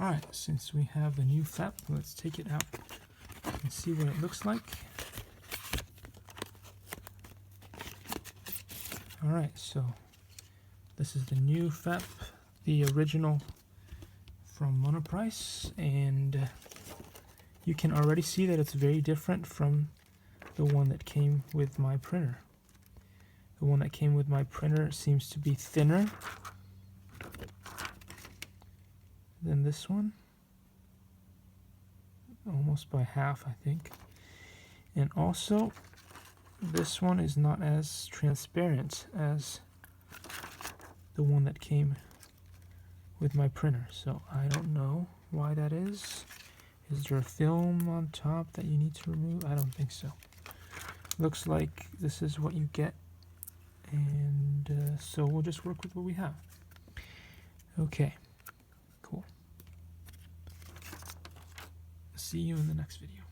Alright, since we have the new FEP, let's take it out and see what it looks like. Alright, so this is the new FEP, the original from Monoprice, and you can already see that it's very different from the one that came with my printer. The one that came with my printer seems to be thinner than this one, almost by half, I think. And also, this one is not as transparent as the one that came with my printer, so I don't know why that is. Is there a film on top that you need to remove? I don't think so. Looks like this is what you get, and so we'll just work with what we have. Okay, cool. See you in the next video.